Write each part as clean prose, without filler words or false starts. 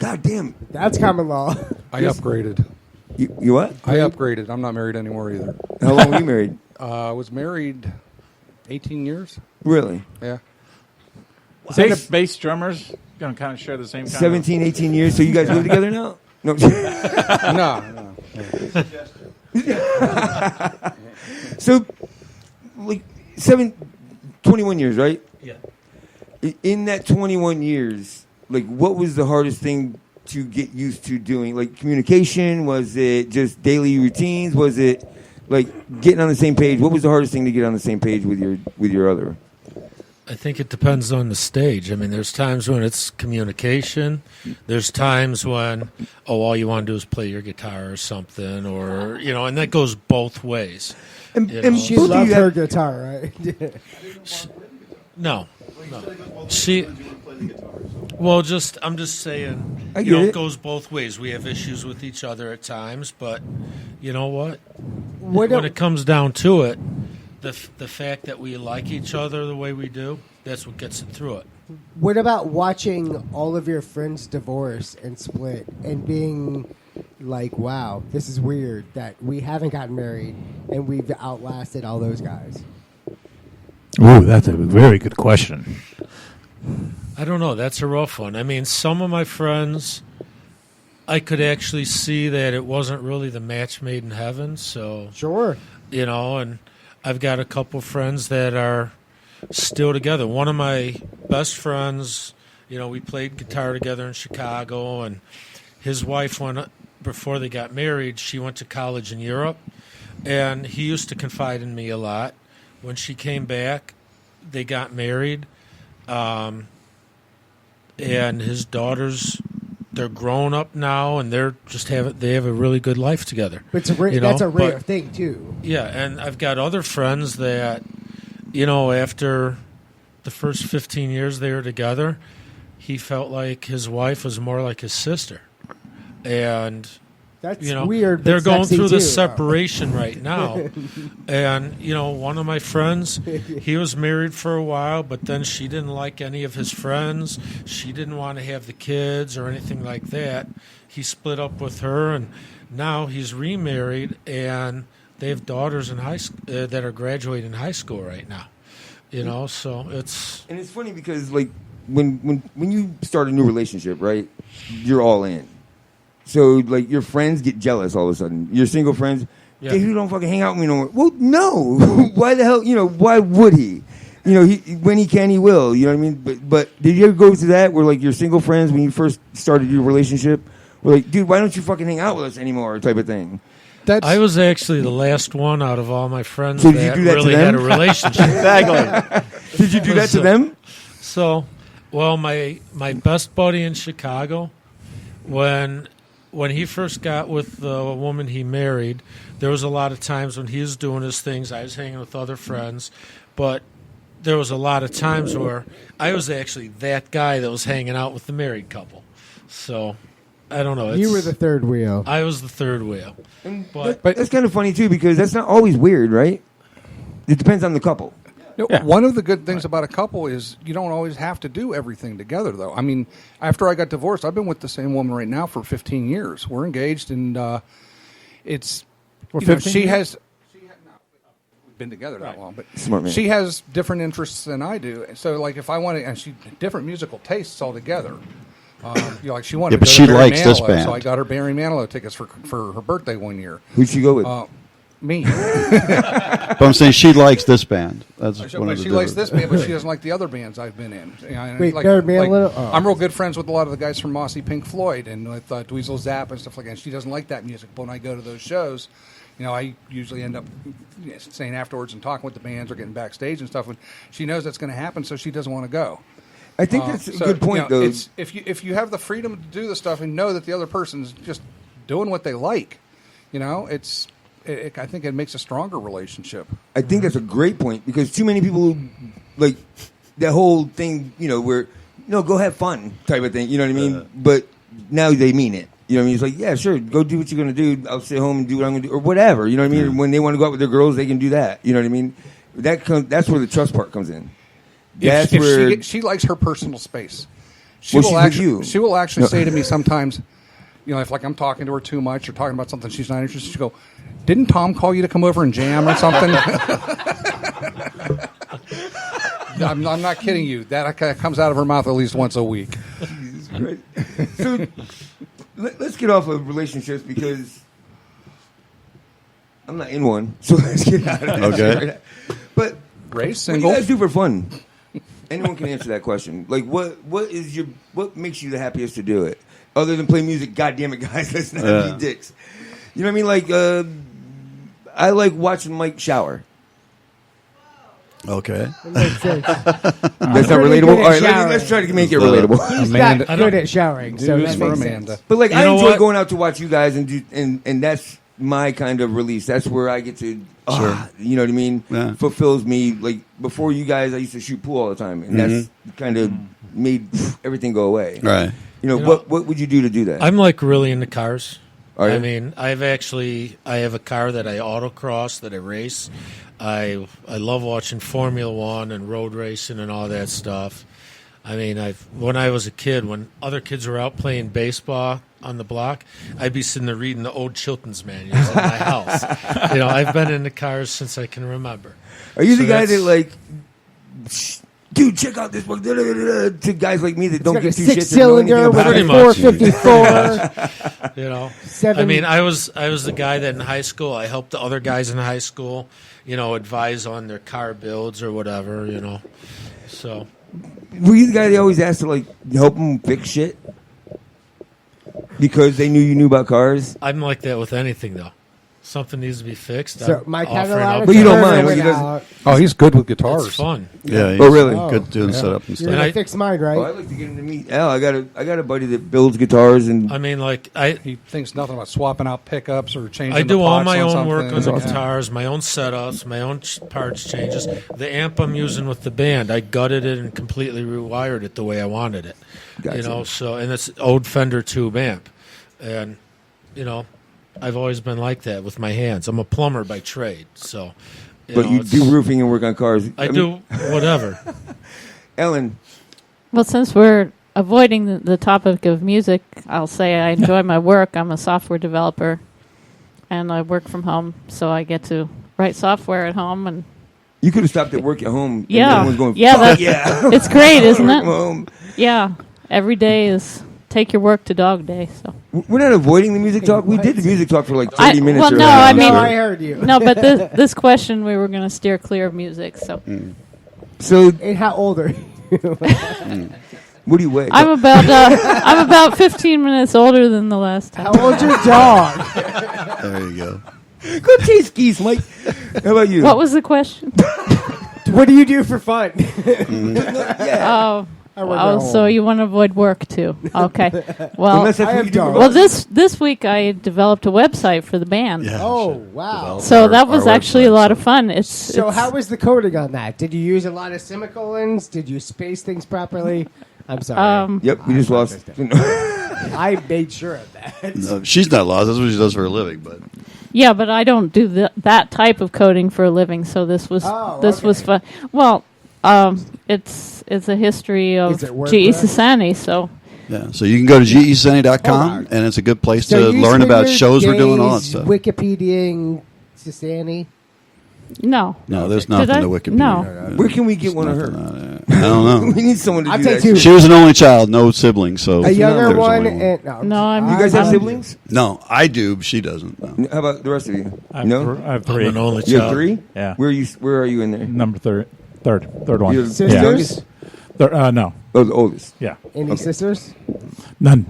God damn. That's common law. I upgraded. You what? I upgraded. I'm not married anymore either. How long were you married? I was married 18 years. Really? Yeah. Bass drummers going to kind of share the same kind 17, 18 years. So you guys live together now? No. No. So, like, 21 years, right? Yeah. In that 21 years, like, what was the hardest thing to get used to doing? Like, communication? Was it just daily routines? Was it, like, getting on the same page? What was the hardest thing to get on the same page with your other? I think it depends on the stage. I mean, there's times when it's communication. There's times when, all you want to do is play your guitar or something, or, and that goes both ways. And She loved her guitar, right? No. She. Well, I'm just saying, it goes both ways. We have issues with each other at times, but you know what? When it comes down to it, the fact that we like each other the way we do, that's what gets it through it. What about watching all of your friends divorce and split and being like, wow, this is weird that we haven't gotten married and we've outlasted all those guys? Ooh, that's a very good question. I don't know. That's a rough one. I mean, some of my friends, I could actually see that it wasn't really the match made in heaven. So sure, and I've got a couple friends that are still together. One of my best friends, we played guitar together in Chicago, and his wife before they got married, she went to college in Europe, and he used to confide in me a lot. When she came back, they got married, and his daughters, they're grown up now, and they have a really good life together. But that's a rare thing too. Yeah, and I've got other friends that, after the first 15 years they were together, he felt like his wife was more like his sister, and that's weird. They're going through too. this separation right now, and one of my friends, he was married for a while, but then she didn't like any of his friends. She didn't want to have the kids or anything like that. He split up with her, and now he's remarried, and they have daughters in that are graduating high school right now. So it's and it's funny because like when you start a new relationship, right? You're all in. So, like, your friends get jealous all of a sudden. Your single friends, dude, you don't fucking hang out with me no more. Well, no. Why the hell, why would he? When he can, he will. You know what I mean? But did you ever go through that where, like, your single friends, when you first started your relationship, were like, dude, why don't you fucking hang out with us anymore type of thing? I was actually the last one out of all my friends so that really had a relationship. Exactly. Did you do that to them? So, well, my best buddy in Chicago, when he first got with the woman he married, there was a lot of times when he was doing his things, I was hanging with other friends, but there was a lot of times where I was actually that guy that was hanging out with the married couple. So, I don't know. You were the third wheel. I was the third wheel. But that's kind of funny, too, because that's not always weird, right? It depends on the couple. One of the good things about a couple is you don't always have to do everything together, though. I mean, after I got divorced, I've been with the same woman right now for 15 years. We're engaged, and it's she has we've been together that long, but smart man. She has different interests than I do. So, like, if I want to, and she different musical tastes altogether. Like she wanted. Yeah, but to she go to Barry likes this Manilow, band. so I got her Barry Manilow tickets for her birthday one year. Who'd she go with? Me. But I'm saying she likes this band. That's one of the she likes this band, but she doesn't like the other bands I've been in. Wait, like, Barry Manilow? I'm real good friends with a lot of the guys from Mossy Pink Floyd and with Dweezil Zapp and stuff like that. And she doesn't like that music. But when I go to those shows, I usually end up staying afterwards and talking with the bands or getting backstage and stuff. And she knows that's going to happen, so she doesn't want to go. I think that's a good point, though. It's, if you have the freedom to do the stuff and know that the other person's just doing what they like, I think it makes a stronger relationship. I think that's a great point because too many people like that whole thing, where go have fun type of thing. You know what I mean? But now they mean it. You know what I mean? It's like, yeah, sure, go do what you're gonna do. I'll stay home and do what I'm gonna do, or whatever. You know what I mean? When they want to go out with their girls, they can do that. You know what I mean? That's where the trust part comes in. That's if where she likes her personal space. She Well, will she's with actually. you. She will actually say to me sometimes, if like I'm talking to her too much or talking about something she's not interested, she'll go, "Didn't Tom call you to come over and jam or something?" I'm not kidding you. That comes out of her mouth at least once a week. Right. So let's get off of relationships because I'm not in one. So let's get out of it. Okay. But Ray's what do single. you guys do for fun? Anyone can answer that question. Like, what makes you the happiest to do it? Other than play music, God damn it, guys, let's not be dicks. You know what I mean? Like, I like watching Mike shower. Okay. That makes sense. That's not pretty relatable. good All at right, showering. let's try to make it relatable. He's Amanda- not good at showering, so News that for makes Amanda. sense. But like, You I know enjoy what? going out to watch you guys and that's my kind of release. That's where I get to, you know what I mean? Yeah. Fulfills me. Like before you guys, I used to shoot pool all the time, and that's kind of made everything go away. Right. You know, what would you do to do that? I'm like really into cars. Are you? I mean, I have a car that I autocross, that I race. I love watching Formula One and road racing and all that stuff. I mean, when I was a kid, when other kids were out playing baseball on the block, I'd be sitting there reading the old Chilton's manuals in my house. I've been into cars since I can remember. Are you the So guy that's- that like, dude, check out this one? To guys like me that don't Got a give two shits. six-cylinder with Pretty a much. 454. I mean, I was the guy that in high school I helped the other guys in high school, advise on their car builds or whatever, So Were you the guy they always asked to like help them fix shit because they knew you knew about cars? I'm like that with anything though. Something needs to be fixed. So I'm my offering Cadillac, up. But you don't turner mind, like, went he doesn't- out. Oh, he's good with guitars. It's fun. Yeah. Oh, really? Good doing Yeah. setup and You're stuff. gonna I- fix mine, right? Oh, I'd like to get him to meet Al. I got a buddy that builds guitars and I mean, like He thinks nothing about swapping out pickups or changing. I the do all pots my on own work on something. the Yeah. guitars, my own setups, my own parts changes. The amp I'm using with the band, I gutted it and completely rewired it the way I wanted it. Gotcha. So and it's old Fender tube amp, and I've always been like that with my hands. I'm a plumber by trade, so. but you do roofing and work on cars. I mean, do whatever. Ellen, Well, since we're avoiding the topic of music, I'll say I enjoy my work. I'm a software developer, and I work from home, so I get to write software at home. And you could have stopped at work at home. And Yeah. everyone's going, Yeah, fuck that's- yeah. it's great, isn't Work it? from home. Yeah, every day is take your work to dog day. So We're not avoiding the music talk. We did the music talk for like 30 minutes. well, or no, whatever. I No, mean- I heard you. no, but this question we were going to steer clear of music. So So, And how old are you? what do you weigh? I'm about 15 minutes older than the last time. How old's your dog? There you go. Go chase geese, Mike. How about you? What was the question? What do you do for fun? Oh, I work at so home. you want to avoid work too? Okay. Well, Unless that's I what have you do for dogs. well, this week I developed a website for the band. Yeah. Oh, sure. wow. Develop So our- that was our actually a website, lot of so- fun. It's So how was the coding on that? Did you use a lot of semicolons? Did you space things properly? I'm sorry. Yep, we just lost. I made sure of that. No, she's not lost. That's what she does for a living. But yeah, but I don't do that type of coding for a living. So this was was okay. fun. Well, it's a history of Is it G.E. WordPress? Sassani. So yeah, so you can go to gesunny.com, Hold on. and it's a good place So to you learn spend about your shows we're doing, all that days stuff. Wikipediaing Sassani. no, No, there's Did nothing I? to Wikipedia. No. Where can we get one of her? I don't know. We need someone to I'll do take that. two. shit. She was an only child, no siblings. So A younger there's one. only And, No, I'm- You guys have I'm- siblings? No, I do. But she doesn't. No. How about the rest of you? I have, No? I have I'm three. an only You have child. 3? Yeah. Where are you in there? Number third one. You're the Sisters? youngest? No. Oh, the oldest. Yeah. Any sisters? None.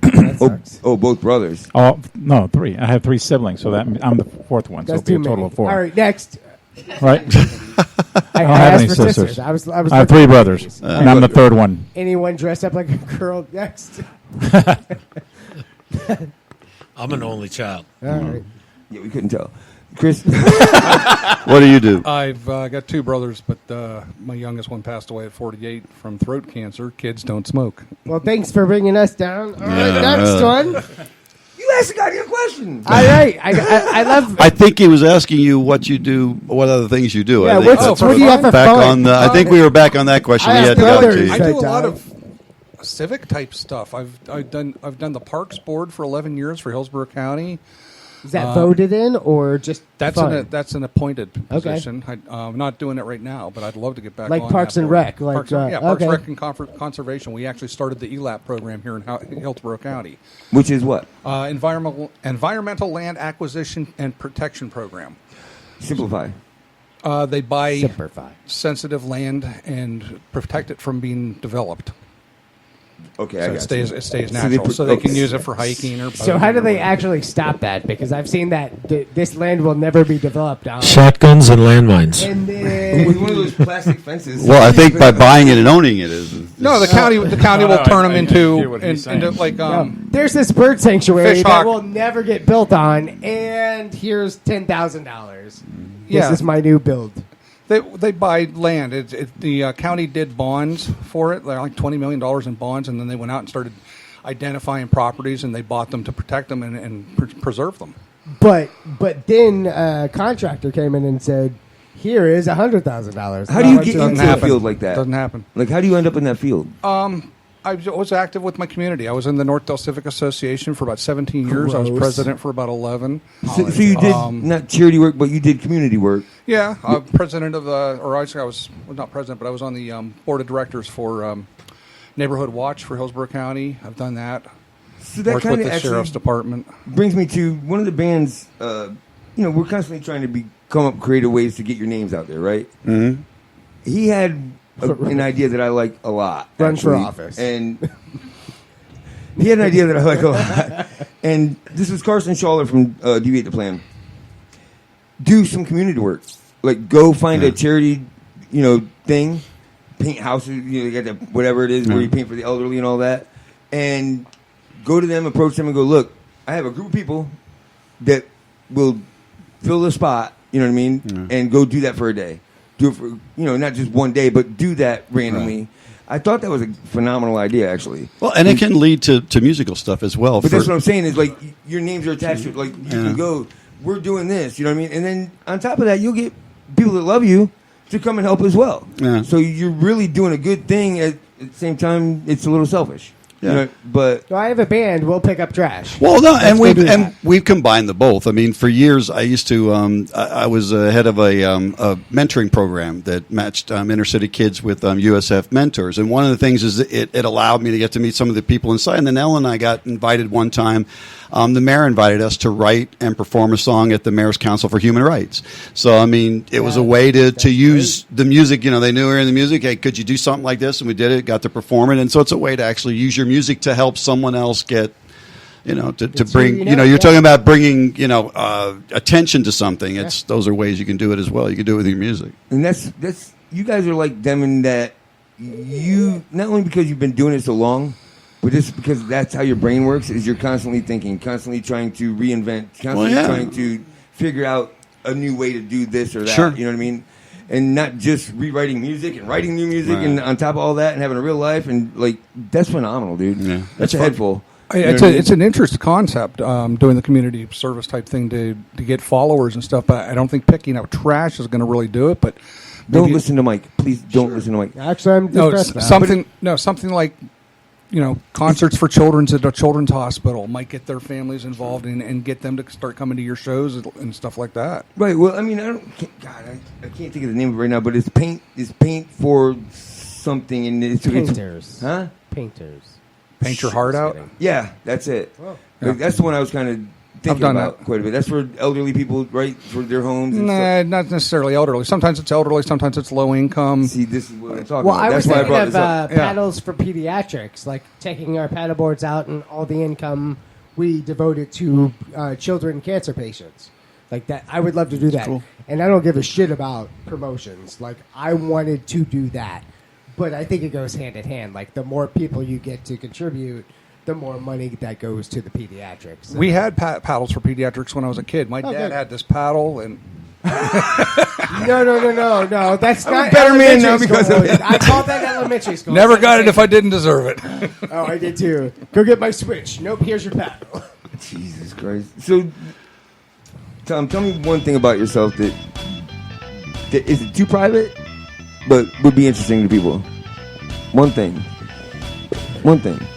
That Oh, sucks. both brothers. Oh no, 3. I have 3 siblings, so that I'm the fourth one. That's so it'll too be a total many. of 4. All right, next. Right? I don't have asked any for sisters. I was I have looking 3 for brothers, babies. and I'm the third one. Anyone dressed up like a girl? Next. I'm an only child. All right. Yeah, we couldn't tell. Chris? What do you do? I've got 2 brothers, but my youngest one passed away at 48 from throat cancer. Kids don't smoke. Well, thanks for bringing us down. All right, Yeah, next really. one. You asked a goddamn question. All right. I love. I think he was asking you what you do, what other things you do. Yeah, I think what that's do you have for back fun? on the. I think we were back on that question. I He have had to go brothers. to. I Say, do a lot Tom. of civic type stuff. I've done the Parks Board for 11 years for Hillsborough County. Is that voted in or just That's fun? that's an appointed position. I'm not doing it right now, but I'd love to get back Like on Parks that and board. Rec, like, Parks okay. Rec and Conservation. We actually started the ELAP program here in Hillsborough County. Which is what? Environmental Land Acquisition and Protection Program. Simplify. They buy Simplify. sensitive land and protect it from being developed. Okay, So I it got stays you. it stays So they natural, put- so they okay. can use it for hiking or. So how do they actually stop that? Because I've seen that this land will never be developed on. Shotguns and landmines. And With one of then those plastic fences. Well, I think by buying it and owning it is. No, the county will turn them I hear what he's into saying. like there's this bird sanctuary Fish that hawk. will never get built on, and here's $10,000. Yeah. This is my new build. They buy land. The county did bonds for it, like $20 million in bonds, and then they went out and started identifying properties, and they bought them to protect them and preserve them. But then a contractor came in and said, "Here is $100,000." How do you How get much into is a it? field like that? Doesn't happen. Like, how do you end up in that field? I was active with my community. I was in the Northdale Civic Association for about 17 years. I was Gross. president for about 11. So you did not charity work, but you did community work. Yeah, president of the, or actually I was well, not president, but I was on the board of directors for Neighborhood Watch for Hillsborough County. I've done that. So that Worked kind with of the sheriff's actually department. brings me to one of the bands. We're constantly trying to come up creative ways to get your names out there, right? Mm-hmm. He had an idea that I like a lot. Run for actually, office. and he had an idea that I like a lot. And this was Carson Schaller from Deviate the Plan. Do some community work, like go find a charity, thing, paint houses. You got the whatever it is where you paint for the elderly and all that, and go to them, approach them, and go, look, I have a group of people that will fill the spot. You know what I mean? And go do that for a day. Do it for not just one day, but do that randomly. Right. I thought that was a phenomenal idea, actually. Well, and it can lead to musical stuff as well. But that's what I'm saying is like your names are attached to it. Like you Yeah. can go, we're doing this. You know what I mean? And then on top of that, you'll get people that love you to come and help as well. Yeah. So you're really doing a good thing. At the same time, it's a little selfish. Yeah. But So I have a band. We'll pick up trash. Well, no, Let's and go do that. we've combined the both. I mean, for years I used to. I was head of a mentoring program that matched inner city kids with USF mentors, and one of the things is it allowed me to get to meet some of the people inside. And then Ellen and I got invited one time. The mayor invited us to write and perform a song at the Mayor's Council for Human Rights. So, I mean, it was a way to use the music. They knew we were in the music. Hey, could you do something like this? And we did it, got to perform it. And so it's a way to actually use your music to help someone else get, to bring, you're talking about bringing, attention to something. Those are ways you can do it as well. You can do it with your music. and that's you guys are like them in that you not only because you've been doing it so long. But just because that's how your brain works, is you're constantly thinking, constantly trying to reinvent, constantly trying to figure out a new way to do this or that. Sure. You know what I mean? And not just rewriting music and writing new music and on top of all that and having a real life. And, that's phenomenal, dude. Yeah. That's a head full. It's an interesting concept, doing the community service type thing to get followers and stuff. But I don't think picking up trash is going to really do it. But Don't listen to Mike. Please don't listen to Mike. Actually, I'm no, depressed now. something like concerts for children's at a children's hospital might get their families involved and get them to start coming to your shows and stuff like that. Right. Well, I mean, I can't think of the name of it right now, but it's paint for something. And it's Painters. Huh? Painters. Paint your heart out. Yeah, that's it. Whoa. That's the one I was kind of thinking done about that. quite a bit. That's for elderly people, right? For their homes. And Nah, not necessarily elderly. Sometimes it's elderly. Sometimes it's low income. See, this is what I'm talking Well, about. I was That's why I thinking brought of this up. Yeah. paddles for pediatrics, like taking our paddleboards out and all the income we devote it to children cancer patients. Like that, I would love to do that. Cool. And I don't give a shit about promotions. Like I wanted to do that, but I think it goes hand in hand. Like the more people you get to contribute, the more money that goes to the pediatrics. We had paddles for pediatrics when I was a kid. My dad good. had this paddle, and No. That's not a better man now elementary because school. of it. I called that elementary school. never It's got not it the if I didn't deserve it. same. Oh, I did too. Go get my Switch. Nope, here's your paddle. Jesus Christ. So, Tom, tell me one thing about yourself that is it too private, but would be interesting to people. One thing. one thing.